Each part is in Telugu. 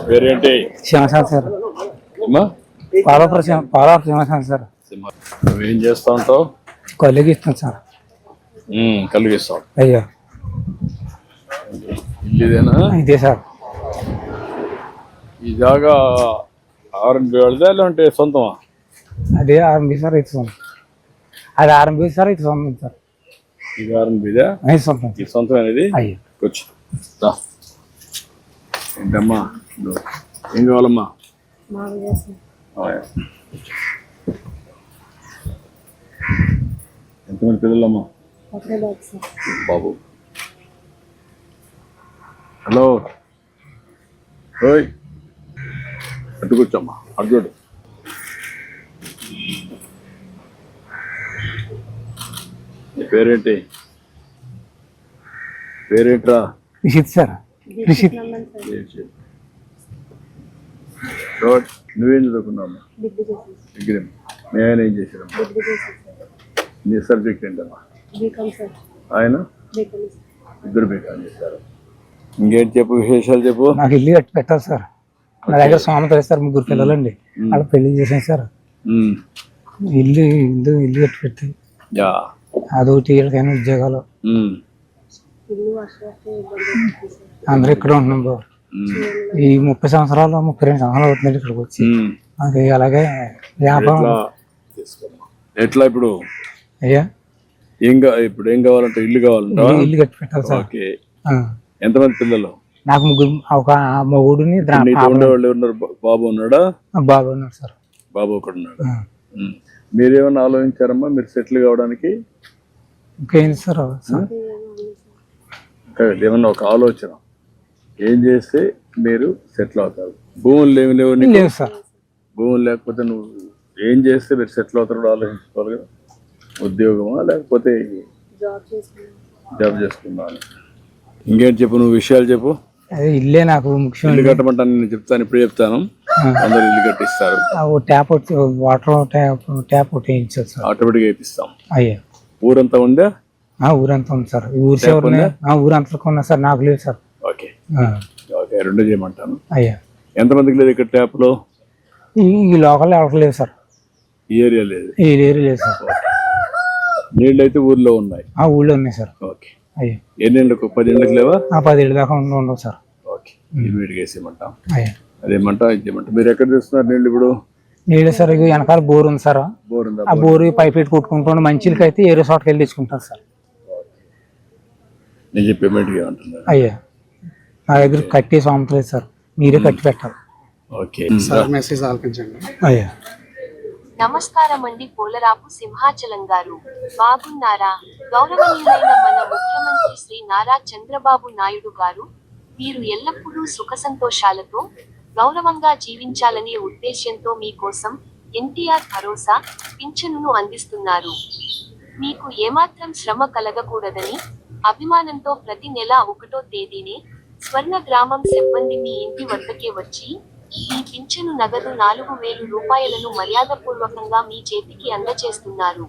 పేరేంటి? శ్యామశాంతి సార్. అమ్మా పాలవరం శ్యామశాంతి సార్. నువ్వేం చేస్తా ఉంటావు? కళ్ళకి ఇస్తాను సార్. కలిగిస్తావు. అయ్యా ఇదేనా? ఇదే సార్. ఈ జాగా ఆర్ఎన్బి వాళ్ళదా లేదంటే సొంతమా? అదే ఆర్ఎంబి సార్. ఇది సొంతం. అది ఆర్ఎంబి సార్. ఇది సొంతం సార్. ఇది ఆర్ఎన్బిదా? అది సొంతం. ఇది సొంతం అనేది. అయ్యా కూర్చో. ఏంటమ్మా ఏం కావాలమ్మా? ఎంతమంది పిల్లలమ్మా? బాబు. హలో, ఓయ్ అటు కూర్చోమ్మా. అటు చూడు. నీ పేరేంటి? పేరేంట్రా? రిషిత్ సార్. రిషిత్. నువ్వేం చదువుకున్నావమ్మా? డిగ్రీ. మీ ఆయన ఏం చేశారమ్మా? నీ సబ్జెక్ట్ ఏంటమ్మా? ఆయన ఇద్దరు బీకాం చేశారు. ఇంకేంటి చెప్పు, విశేషాలు చెప్పు. నాకు ఇల్లు కట్టి పెట్టాలి సార్. నా దగ్గర సోమత సార్. ముగ్గురు పిల్లలండి. వాళ్ళ పెళ్లి చేసాను సార్. ఇల్లు కట్టి పెట్టి అదొకటి వీళ్ళకైనా ఉద్యోగాలు. అందరూ ఇక్కడ ఉంటున్నాం బాబు. ఈ 30 సంవత్సరాలు 32 సంవత్సరాలు అవుతుందండి ఇక్కడికి వచ్చి. అది అలాగే వ్యాపారం. ఎట్లా ఇప్పుడు? అయ్యా ఇప్పుడు ఏం కావాలంటే ఇల్లు కావాలంటే ఇల్లు కట్టి పెట్టాలి సార్. ఎంతమంది పిల్లలు? నాకు ముగ్గురు. ఒక మొగుడిని ఉండేవాళ్ళు ఉన్నారు. బాబు ఉన్నాడా? బాబు ఉన్నాడు సార్. బాబు ఒకడు ఉన్నాడు. మీరేమన్నా ఆలోచించారమ్మా మీరు సెటిల్ కావడానికి? ఇంకేంటి సార్? ఏమన్నా ఒక ఆలోచన ఏం చేస్తే మీరు సెటిల్ అవుతారు? భూములు ఏమి లేవు సార్. భూములు లేకపోతే నువ్వు ఏం చేస్తే మీరు సెటిల్ అవుతారో ఆలోచించుకోవాలి కదా. ఉద్యోగమా లేకపోతే జాబ్ చేసుకున్నాను? ఇంకేంటి చెప్పు, నువ్వు విషయాలు చెప్పు. ఇల్లే నాకు ముఖ్యం. ఇల్లు కట్టమంటాను, నేను చెప్తాను. ఇప్పుడు చెప్తాను. అందరూ ఇల్లు కట్టిస్తారు. ట్యాప్ వాటర్ ట్యాప్ ఒకటి వేయించాలి సార్. ఆటోమేటిక్గా వేపిస్తాం. అయ్యా ఊరంతా ఉందా? ఊరంతా ఉంది సార్. ఊరంతా ఉన్నా సార్. నాకు లేదు సార్. ఓకే ఓకే, రెండు చేయమంటాను. అయ్యా ఎంతమందికి లేదు ఇక్కడ ట్యాప్ లో? ఈ లోకల్ ఎవరికి లేదు సార్. ఈ ఏరియా లేదు? ఈ ఏరియా లేదు సార్. నీళ్ళు అయితే ఊర్లో ఉన్నాయి? ఊళ్ళో ఉన్నాయి సార్. ఓకే. అయ్యా 10 ఏళ్ళకు 10 ఏళ్ళకి లేవా? 10 ఏళ్ళ దాకా ఉండవు సార్. ఓకే, ఇమీడియట్గా వేసేయమంటాం. అయ్యా అదేమంటా ఇదేమంటా. మీరు ఎక్కడ తెస్తున్నారు నీళ్ళు ఇప్పుడు? నీళ్ళు సార్ వెనకాల బోర్ ఉంది సార్. బోర్ ఉందా? ఆ బోర్ పైప్ పెట్టి కొట్టుకుంటాను. మంచిలకి అయితే ఏరే చోటకి వెళ్ళి తెచ్చుకుంటాను సార్. నేను చెప్పి పేమెంట్గా ఏమంటున్నారు? అయ్యా నా దగ్గర కట్టి సొంతలేదు సార్. మీరే కట్టి పెట్టాలి. ఓకే సార్, మెసేజ్ ఆలకించండి. అయ్యా నమస్కారం అండి. పోలరాపు సింహాచలం గారు బాగున్నారా? గౌరవనీయులైన మన ముఖ్యమంత్రి శ్రీ నారా చంద్రబాబు నాయుడు గారు మీరు ఎల్లప్పుడూ సుఖ సంతోషాలతో గౌరవంగా జీవించాలనే ఉద్దేశ్యంతో మీకోసం ఎన్టీఆర్ భరోసా పింఛనును అందిస్తున్నారు. మీకు ఏమాత్రం శ్రమ కలగకూడదని అభిమానంతో ప్రతి నెల 1వ తేదీనే స్వర్ణ గ్రామం సిబ్బంది మీ ఇంటి వద్దకే వచ్చి ఈ పింఛను నగదు 4,000 రూపాయలను మర్యాదపూర్వకంగా మీ చేతికి అందజేస్తున్నారు.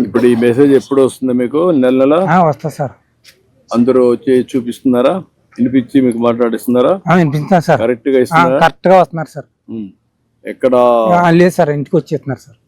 ఇప్పుడు ఈ మెసేజ్ ఎప్పుడు వస్తుంది మీకు? నెల వస్తా సార్. అందరూ వచ్చి చూపిస్తున్నారా? వినిపించి మీకు మాట్లాడిస్తున్నారా? వినిపిస్తున్నారు సార్. కరెక్ట్ గా ఇస్తున్నారా? కరెక్ట్ గా వస్తున్నారు సార్. ఎక్కడ లేదు సార్, ఇంటికి వచ్చేస్తున్నారు సార్.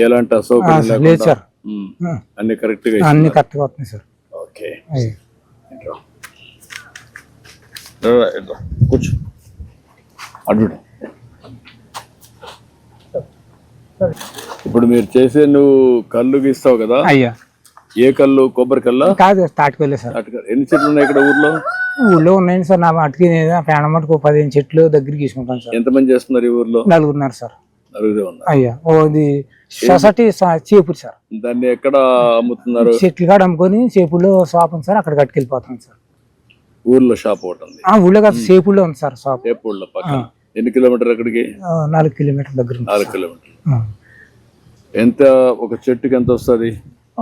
ఎలాంటి అసౌకర్యం లేదు సార్. అన్ని కరెక్ట్ గా వస్తున్నాయి సార్. ఓకే, కూర్చో. అడ్డు. ఇప్పుడు మీరు చేసే నువ్వు కళ్ళు గీస్తావు కదా? అయ్యా ఏ కళ్ళు? కొబ్బరి కల్లా? కాదు, తాటికల్లే సార్. ఎన్ని చెట్లు ఉన్నాయి ఇక్కడ ఊర్లో? ఊళ్ళో ఉన్నాయండి సార్. నా మటుకి పేడ మటుకు 15 చెట్లు దగ్గర తీసుకుంటాను సార్. ఎంతమంది చేస్తున్నారు ఈ ఊర్లో? 4 ఉన్నారు సార్. 4 ఉన్నారు. అయ్యా ఓది సొసైటీ చేపూరు సార్. దాన్ని ఎక్కడ అమ్ముతున్నారు? చెట్లు కాడ అమ్ముకొని చేపూరులో షాప్ ఉంది సార్. అక్కడ కట్టుకెళ్ళిపోతాం సార్. ఊర్లో షాప్ ఒకటి ఉంది? ఊళ్ళో కాదు, చేపూరులో ఉంది సార్ షాప్. చేపూరులో పక్కన. ఎన్ని కిలోమీటర్ అక్కడికి? 4 కిలోమీటర్ల దగ్గర. 4 కిలోమీటర్లు. ఎంత ఒక చెట్టుకి ఎంత వస్తుంది?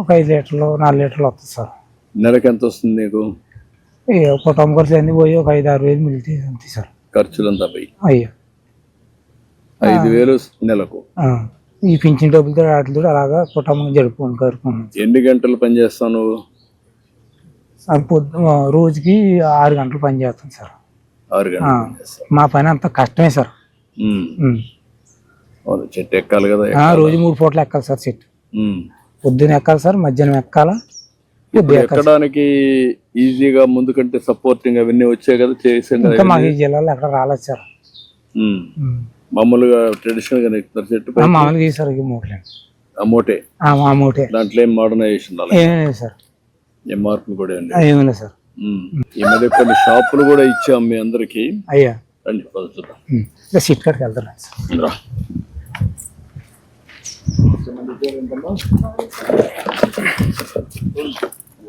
ఒక 5 లీటర్లు 4 లీటర్లు వస్తుంది సార్. నెలకి ఎంత వస్తుంది నీకు? కుటుంబ ఖర్చులు అన్ని పోయి ఒక 5-6 వేలు మిగిలితే అంతే సార్. ఖర్చులంతా పోయి అయ్యా 5,000 నెలకు. ఈ పింఛన్ డబ్బులతో వాటితో అలాగా కుటుంబం జరుపుకున్నాను. ఎన్ని గంటలు పని చేస్తావు నువ్వు? సార్ రోజుకి 6 గంటలు పని చేస్తాం సార్. 6 గంటలు చేస్తారు. మా పని అంత కష్టమే సార్. అవును, చెట్టు ఎక్కాలి కదా. రోజు 3 పూటలు ఎక్కాలి సార్ చెట్టు. పొద్దున ఎక్కాలి సార్, మధ్యాహ్నం ఎక్కాలా. ఎక్కడానికి ఈజీగా ముందు కంటే సపోర్టింగ్ అవన్నీ వచ్చాయి కదా చేసాను. ఇంకా మాకు ఈ జిల్లాలో ఎక్కడ రాలేదు సార్. మామూలుగా ట్రెడిషనల్ గా ఎక్కుతారు చెట్టు మామూలుగా సార్. మోటే మోటే దాంట్లో ఏం మోడర్నైజేషన్ ఏమీ లేదు సార్. ఏం మార్పులు కూడా ఏమీ లేదు సార్. ఈ మధ్య కొన్ని షాపులు కూడా ఇచ్చాం మీ అందరికి. అయ్యా రండి చూద్దాం. సీట్ కాడికి వెళ్తాను సార్.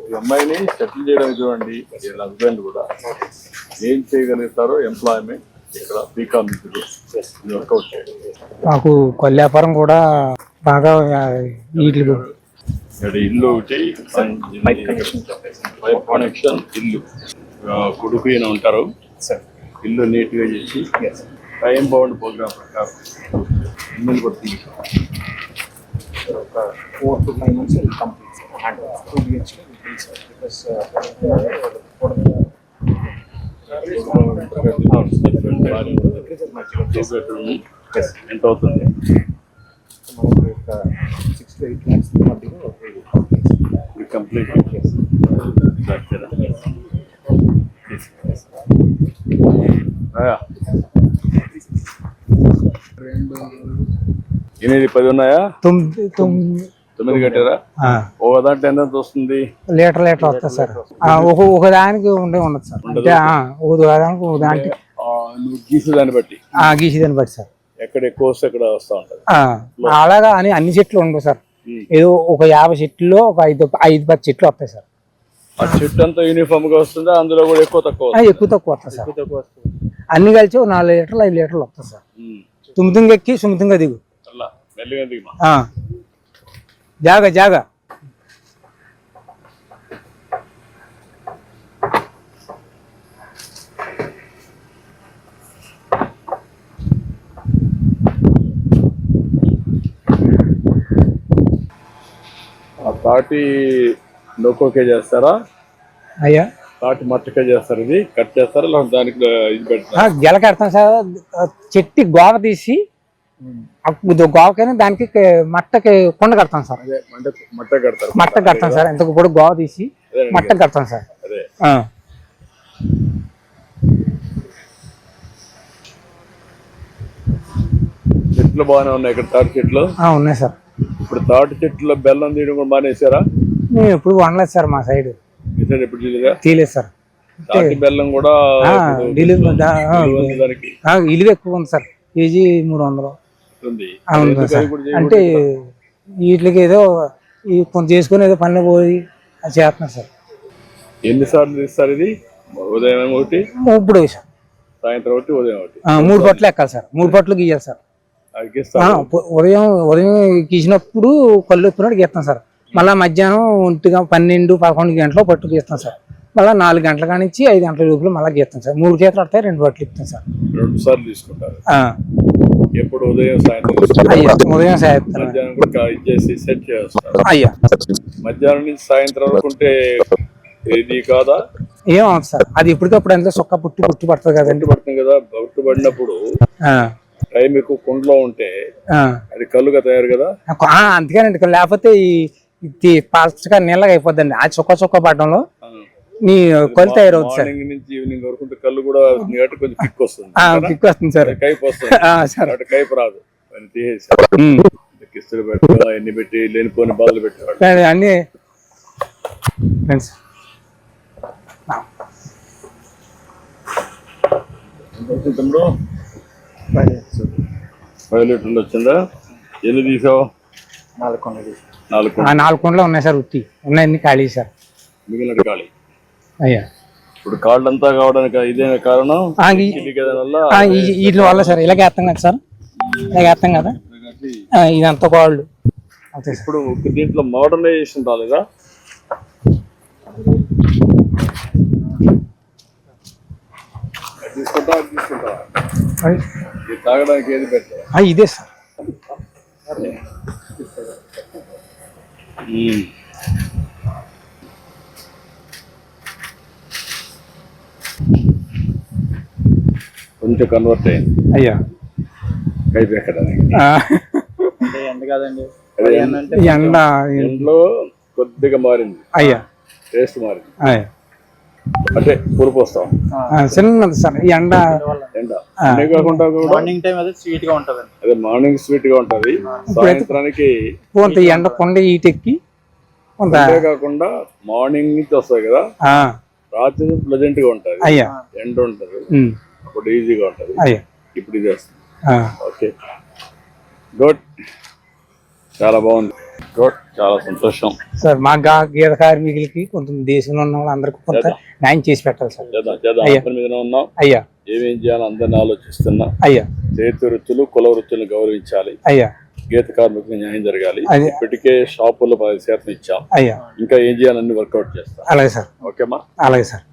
ఈ అమ్మాయిని సెటిల్ చేయడానికి చూడండి. వీళ్ళ హస్బెండ్ కూడా ఏం చేయగలుగుతారో ఎంప్లాయ్మెంట్ ఇక్కడ బీకామ్ వర్కౌట్ చేయడం. మాకు కొల్లి వ్యాపారం కూడా బాగా ఇల్లు ఒకటి పైప్ కనెక్షన్ ఇల్లు కొడుకు ఈయన ఉంటారు. ఇల్లు నీట్ గా చేసి టైం బౌండ్ ప్రోగ్రామ్ ప్రకారం ఇల్లు కొడుతుంది. 4 to 5 months will complete and 2 BHK will be sir because ఎంత అవుతుంది? 6 to 8 lakhs మధ్యలో కంప్లీట్. ఎనిమిది 10 ఉన్నాయా? 9 కట్టారా? ఒక దాంట్లో ఎంత వస్తుంది? లీటర్ వస్తుంది సార్. ఒక దానికి ఉండదు సార్. అంటే ఒక దానికి నువ్వు గీసేదాన్ని బట్టి సార్. ఎక్కడ ఎక్కువ వస్తే ఎక్కడ వస్తా ఉంటది. అలాగా అని అన్ని చెట్లు ఉండవు సార్. ఏదో ఒక 50 చెట్లు ఒక 5-10 చెట్లు వస్తాయి సార్. ఆ చెట్టు అంతా యూనిఫామ్ గా వస్తుందా? అందులో కూడా ఎక్కువ తక్కువ వస్తాయి సార్. అన్ని కలిసి 4 లీటర్లు 5 లీటర్లు వస్తాయి సార్. సుమితంగా ఎక్కి సుమితంగా దిగు. జాగా తాటి నొక్కోకే చేస్తారా? అయ్యా తాటి మట్టకే చేస్తారు. ఇది కట్ చేస్తారా? దానికి ఇది పెడతారా? గెల కడతాం సార్. చెట్టు గోవ తీసి గోవకైనా దానికి మట్టకి కొండ కడతాం సార్. మట్ట కడతాం సార్. ఎంత కూడా గోవ తీసి మట్ట కడతాం సార్. చెట్లు బాగానే ఉన్నాయి ఇక్కడ. తాటి చెట్లు ఉన్నాయి సార్. ఇప్పుడు తాటి చెట్లు బెల్లం తీయడం కూడా బాగానేసారా? మేము ఎప్పుడు వండలేదు సార్. మా సైడ్ ఎప్పుడు తీయలేదు సార్. తాటి బెల్లం కూడా ఇలువ ఎక్కువ ఉంది సార్. కేజీ 300 అంటే వీటికి ఏదో కొంచెం చేసుకుని ఏదో పనిలో పోయి అది చేస్తున్నారు సార్. ఎన్నిసార్లు తీస్తారు ఇది? ఉదయం ఒకటి, ఇప్పుడు సాయంత్రం ఒకటి, ఉదయం ఒకటి. 3 పట్లు ఎక్కాలి సార్. 3 పట్లు గీయాలి సార్. ఉదయం గీసినప్పుడు కళ్ళు ఎప్పినట్టు గీస్తాం సార్. మళ్ళీ మధ్యాహ్నం 12-11 గంటలు పట్టు గీస్తాం సార్. మళ్ళీ 4 గంటల కానించి 5 గంటల లోపల మళ్ళీ గీస్తాం సార్. 3 గీతలు పడతాయి, 2 పట్లు ఇస్తాం సార్. 2 సార్లు తీసుకుంటారు. ఎప్పుడు? ఉదయం సాయంత్రం. ఉదయం సాయంత్రం మధ్యాహ్నం కూడా ఇచ్చేసి సెట్ చేస్తారు. అయ్యా మధ్యాహ్నం నుంచి సాయంత్రం వరకు ఉంటే ఇది కాదా? ఏమవుతుంది సార్. అది ఇప్పటికప్పుడు ఎంత సొక్క పుట్టి పడుతుంది కదండి. పడుతుంది కదా. పుట్టు పడినప్పుడు టైం ఎక్కువ కుండలో ఉంటే అది కళ్ళుగా తయారు కదా. అందుకేనండి. లేకపోతే ఈ పాస్ట్గా నీళ్ళగా అయిపోద్దండి. అది చొక్క పడడంలో నీ కళ్ళు తయారవుతుంది సార్. మార్నింగ్ నుంచి ఈవినింగ్ వరకు కళ్ళు కూడా కొంచెం కిక్ వస్తుంది. కిక్ వస్తుంది సార్. కైపు వస్తుంది సార్. కైపు రాదు. తీసేసి కిస్తులు పెట్టి ఎన్ని పెట్టి లేనిపోని బాధలు పెట్టేవాడు అన్ని. తమ్ముడు 5 లీటర్లు వచ్చిందా? ఎన్ని తీసావు? 4 కొండలు. 4 కొండలు ఉన్నాయి సార్. ఉత్తి ఉన్నాయి, ఖాళీ సార్. మిగిలిన ఖాళీ. అయ్యా ఇప్పుడు కాళ్ళంతా కావడానికి ఇదే కారణం. వీటి వల్ల సార్. ఇలాగే వేస్తాం కదా సార్. ఇలాగే వేస్తాం కదా. ఇదంతా కాళ్ళు. ఇప్పుడు దీంట్లో మోడర్నైజేషన్ రాలేదా? తీసుకుంటా తాగడానికి ఏది పెట్టారు? ఇదే సార్. కొంచెం కన్వర్ట్ అయింది అయ్యా కైపు ఎక్కడానికి. ఆ, అంటే ఎండ కాదండి అదే ఏంటంటే ఎండ ఎండలో కొద్దిగా మారింది, అయ్యా టేస్ట్ మారింది. అయ్యా అంటే పులుపు వస్తాం చిన్నది సార్ ఈ ఎండ ఎండ అన్నీ కాకుండా కూడా మార్నింగ్ టైం అదే స్వీట్ గా ఉంటదండి. అదే మార్నింగ్ స్వీట్ గా ఉంటది, సాయంత్రానికి కొంత ఈ ఎండ కొండ ఈటెక్కి కొంత అంతే కాకుండా మార్నింగ్ నుంచి వస్తాయి కదా, ఆ, రాత్రి ప్లెజెంట్ గా ఉంటది, అయ్యా ఎండ ఉంటది, ఉమ్, అప్పుడు ఈజీగా ఉంటది. అయ్యా ఇప్పుడు ఇది వస్తుంది. ఆ, ఓకే గుడ్, చాలా బాగుంది. గుడ్, చాలా సంతోషం. సార్ మా గీత కార్మికులకి కొంత దేశంలో ఉన్న వాళ్ళందరికీ కొంత న్యాయం చేసి పెట్టాలి సార్. చేద్దాం చేద్దాం, అయ్యా. పని మీదనే ఉన్నాం. అయ్యా ఏమేం చేయాలో అందరిని ఆలోచిస్తున్నా. అయ్యా చేతి వృత్తులు కుల వృత్తులను గౌరవించాలి, అయ్యా గీత కార్మికులకు న్యాయం జరగాలి. అదే. ఇప్పటికే షాపుల్లో 10% ఇచ్చాం, అయ్యా ఇంకా ఏం చేయాలని వర్కౌట్ చేస్తాం. అలాగే సార్, ఓకేమా? అలాగే సార్.